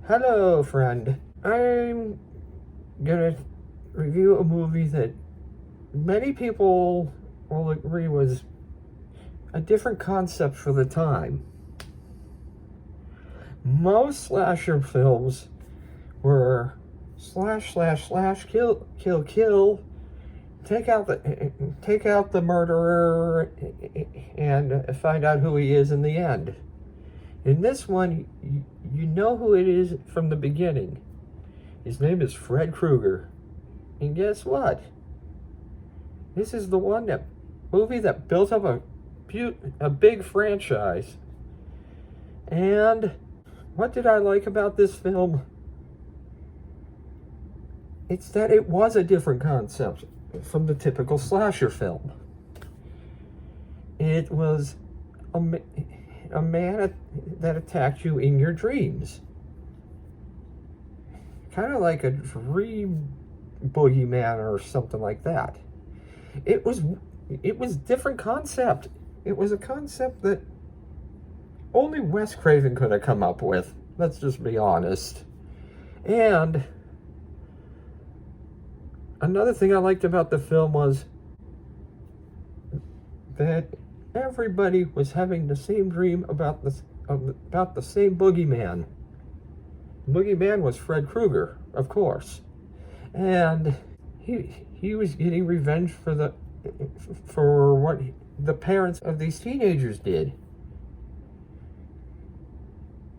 Hello, friend. I'm gonna review a movie that many people will agree was a different concept for the time. Most slasher films were slash slash slash kill kill kill, take out the murderer and find out who he is in the end. In this one, you know who it is from the beginning. His name is Fred Krueger. And guess what? This is the movie that built up a big franchise. And what did I like about this film? It's that it was a different concept from the typical slasher film. It was a man that attacked you in your dreams. Kind of like a dream boogeyman or something like that. It was different concept. It was a concept that only Wes Craven could have come up with. Let's just be honest. And another thing I liked about the film was that everybody was having the same dream about the same boogeyman. Boogeyman was Fred Krueger, of course, and he was getting revenge for what the parents of these teenagers did.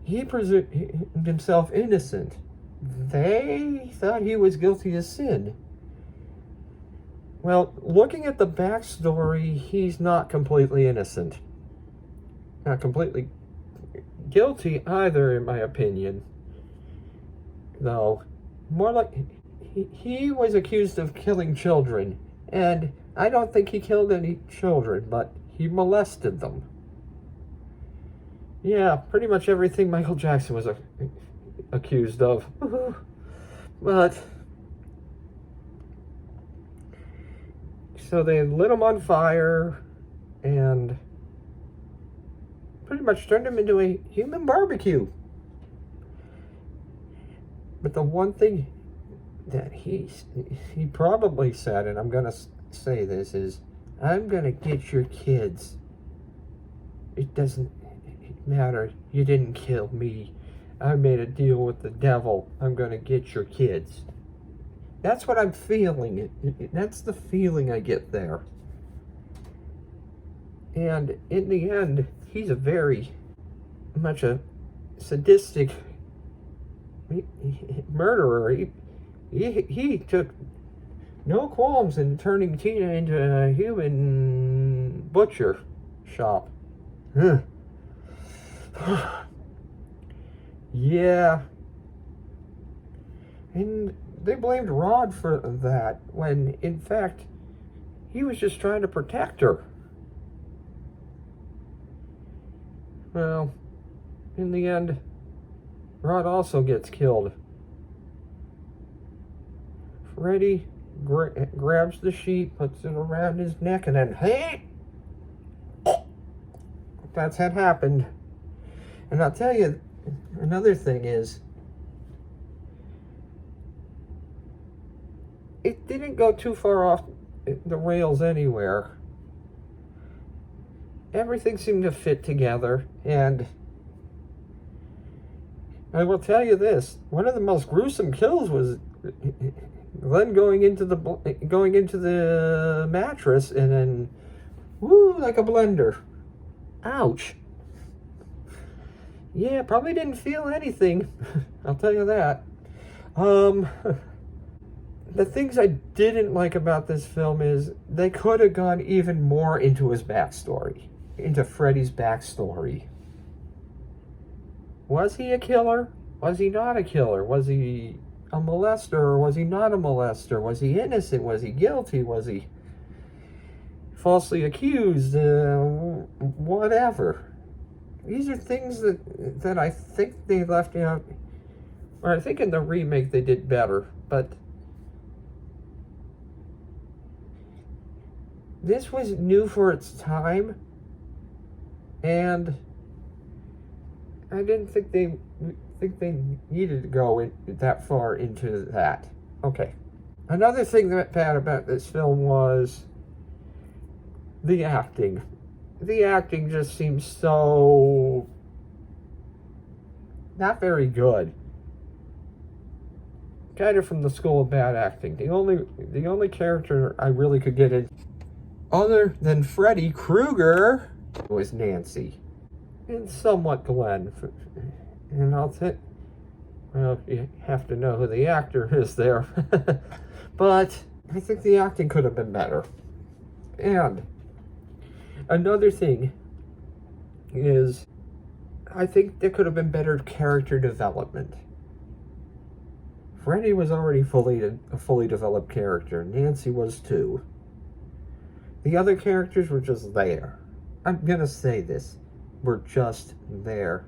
He presumed himself innocent. They thought he was guilty of sin. Well, looking at the backstory, he's not completely innocent. Not completely guilty either, in my opinion. Though, more like he was accused of killing children, and I don't think he killed any children, but he molested them. Yeah, pretty much everything Michael Jackson was accused of. But so they lit him on fire and pretty much turned him into a human barbecue. But the one thing that he probably said, and I'm going to say this, is, I'm going to get your kids. It doesn't matter. You didn't kill me. I made a deal with the devil. I'm going to get your kids. That's what I'm feeling. That's the feeling I get there. And in the end, he's a very much a sadistic murderer. He took no qualms in turning Tina into a human butcher shop. Yeah. And they blamed Rod for that, when in fact he was just trying to protect her. Well, in the end, Rod also gets killed. Freddy grabs the sheet, puts it around his neck, and then, hey! That's what happened. And I'll tell you, another thing is, it didn't go too far off the rails anywhere. Everything seemed to fit together, and I will tell you this: one of the most gruesome kills was Glenn going into the mattress and then, woo, like a blender. Ouch. Yeah, probably didn't feel anything. I'll tell you that. The things I didn't like about this film is they could have gone even more into his backstory, into Freddy's backstory. Was he a killer? Was he not a killer? Was he a molester or was he not a molester? Was he innocent? Was he guilty? Was he falsely accused? Whatever. These are things that I think they left out, or I think in the remake they did better, but this was new for its time, and I didn't think they think they needed to go that far into that. Okay. Another thing that bad about this film was the acting. The acting just seems so not very good. Kind of from the school of bad acting. The only character I really could get in, other than Freddy Krueger, was Nancy, and somewhat Glenn. And I'll say, well, you have to know who the actor is there, but I think the acting could have been better. And another thing is, I think there could have been better character development. Freddy was already a fully developed character. Nancy was too. The other characters were just there. I'm gonna say this. Were just there.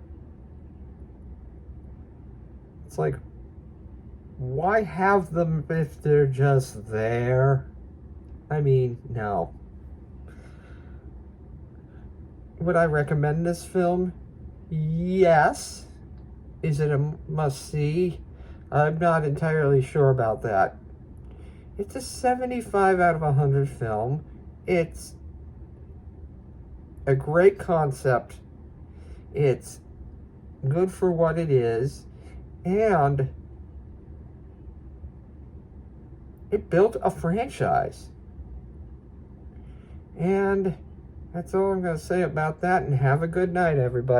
It's like, why have them if they're just there? I mean, no. Would I recommend this film? Yes. Is it a must-see? I'm not entirely sure about that. It's a 75 out of 100 film. It's a great concept. It's good for what it is. And it built a franchise. And that's all I'm going to say about that. And have a good night, everybody.